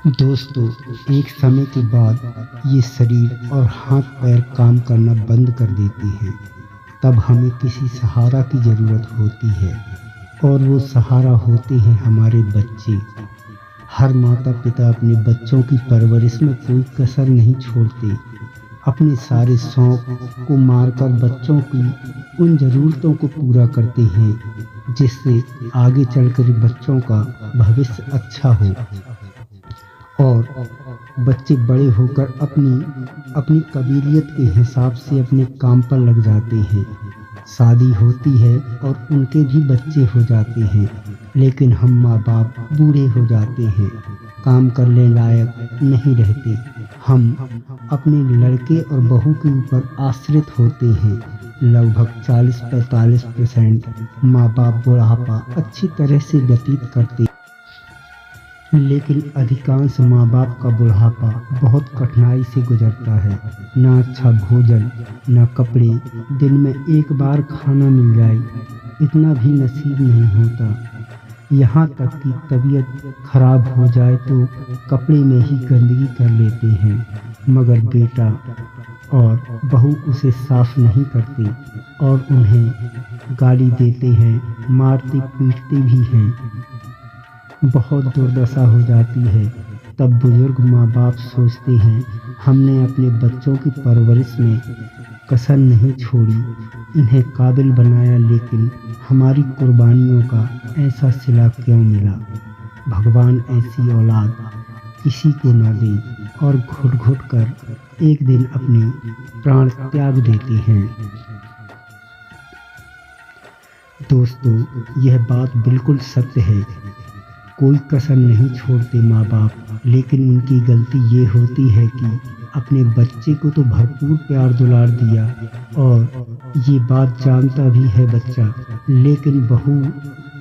दोस्तों, एक समय के बाद ये शरीर और हाथ पैर काम करना बंद कर देते हैं। तब हमें किसी सहारा की ज़रूरत होती है और वो सहारा होते हैं हमारे बच्चे। हर माता-पिता अपने बच्चों की परवरिश में कोई कसर नहीं छोड़ते। अपने सारे शौक को मारकर बच्चों की उन ज़रूरतों को पूरा करते हैं, जिससे आगे चलकर बच्चों का भविष्य अच्छा हो और बच्चे बड़े होकर अपनी काबिलियत के हिसाब से अपने काम पर लग जाते हैं। शादी होती है और उनके भी बच्चे हो जाते हैं, लेकिन हम माँ-बाप बूढ़े हो जाते हैं, काम करने लायक नहीं रहते। हम अपने लड़के और बहू के ऊपर आश्रित होते हैं। लगभग 40-45% माँ-बाप बुढ़ापा अच्छी तरह से व्यतीत करते हैं, लेकिन अधिकांश माँ-बाप का बुढ़ापा बहुत कठिनाई से गुजरता है। ना अच्छा भोजन, ना कपड़े, दिन में एक बार खाना मिल जाए, इतना भी नसीब नहीं होता। यहाँ तक कि तबीयत खराब हो जाए तो कपड़े में ही गंदगी कर लेते हैं, मगर बेटा और बहू उसे साफ नहीं करते और उन्हें गाली देते हैं, मारते पीटते भी हैं। बहुत दुर्दशा हो जाती है। तब बुजुर्ग माँ-बाप सोचते हैं, हमने अपने बच्चों की परवरिश में कसर नहीं छोड़ी, इन्हें काबिल बनाया, लेकिन हमारी कुर्बानियों का ऐसा सिला क्यों मिला। भगवान ऐसी औलाद किसी को न दे और घुट-घुट कर एक दिन अपने प्राण त्याग देते हैं। दोस्तों, यह बात बिल्कुल सत्य है। कोई कसर नहीं छोड़ते माँ-बाप, लेकिन उनकी गलती ये होती है कि अपने बच्चे को तो भरपूर प्यार दुलार दिया और ये बात जानता भी है बच्चा, लेकिन बहू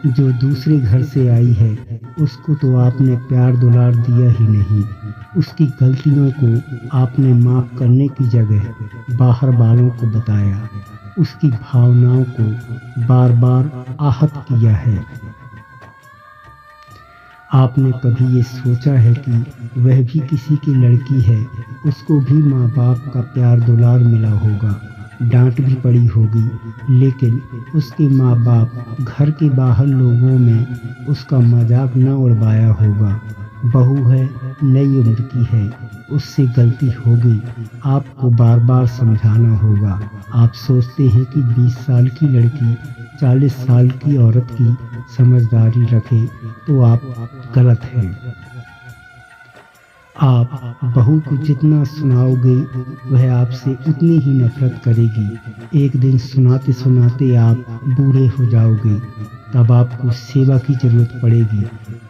जो दूसरे घर से आई है, उसको तो आपने प्यार दुलार दिया ही नहीं। उसकी गलतियों को आपने माफ़ करने की जगह बाहर वालों को बताया, उसकी भावनाओं को बार-बार आहत किया है। आपने कभी ये सोचा है कि वह भी किसी की लड़की है, उसको भी माँ-बाप का प्यार दुलार मिला होगा, डांट भी पड़ी होगी, लेकिन उसके माँ-बाप घर के बाहर लोगों में उसका मजाक न उड़वाया होगा। बहू है, नई उम्र की है, उससे गलती हो गई, आपको बार-बार समझाना होगा। आप सोचते हैं कि 20 साल की लड़की 40 साल की औरत की समझदारी रखे, तो आप गलत हैं। आप बहू को जितना सुनाओगे, वह आपसे उतनी ही नफरत करेगी। एक दिन सुनाते-सुनाते आप बूढ़े हो जाओगे, तब आपको सेवा की ज़रूरत पड़ेगी।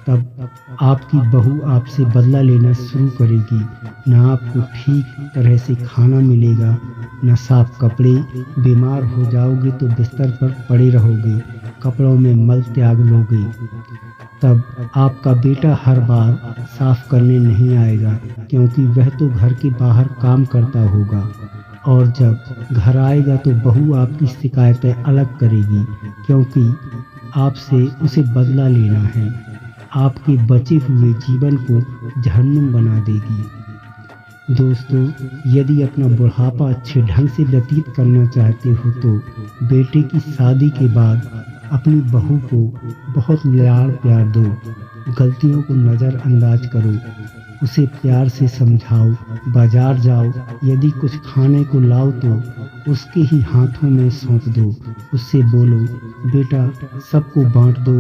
तब आपकी बहू आपसे बदला लेना शुरू करेगी। ना आपको ठीक तरह से खाना मिलेगा, ना साफ कपड़े। बीमार हो जाओगे तो बिस्तर पर पड़े रहोगे, कपड़ों में मल त्याग लोगे। तब आपका बेटा हर बार साफ करने नहीं आएगा, क्योंकि वह तो घर के बाहर काम करता होगा, और जब घर आएगा तो बहू आपकी शिकायतें अलग करेगी, क्योंकि आपसे उसे बदला लेना है। आपके बचे हुए जीवन को जहन्नुम बना देगी। दोस्तों, यदि अपना बुढ़ापा अच्छे ढंग से व्यतीत करना चाहते हो तो बेटे की शादी के बाद अपनी बहू को बहुत लाड़ प्यार दो। गलतियों को नज़रअंदाज करो, उसे प्यार से समझाओ। बाजार जाओ, यदि कुछ खाने को लाओ तो उसके ही हाथों में सौंप दो। उससे बोलो, बेटा सबको बांट दो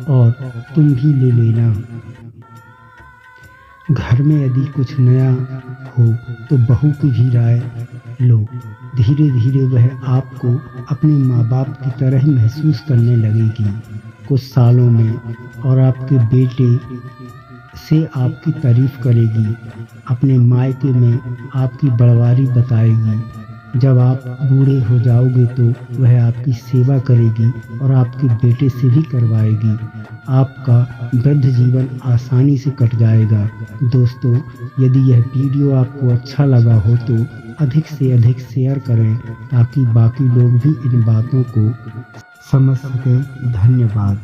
और तुम भी ले लेना। घर में यदि कुछ नया हो तो बहू की भी राय लो। धीरे-धीरे वह आपको अपने माँ-बाप की तरह महसूस करने लगेगी। कुछ सालों में और आपके बेटे से आपकी तारीफ करेगी, अपने मायके में आपकी बड़वारी बताएगी। जब आप बूढ़े हो जाओगे तो वह आपकी सेवा करेगी और आपके बेटे से भी करवाएगी। आपका वृद्ध जीवन आसानी से कट जाएगा। दोस्तों, यदि यह वीडियो आपको अच्छा लगा हो तो अधिक से अधिक शेयर करें, ताकि बाकी लोग भी इन बातों को समझ सकें। धन्यवाद।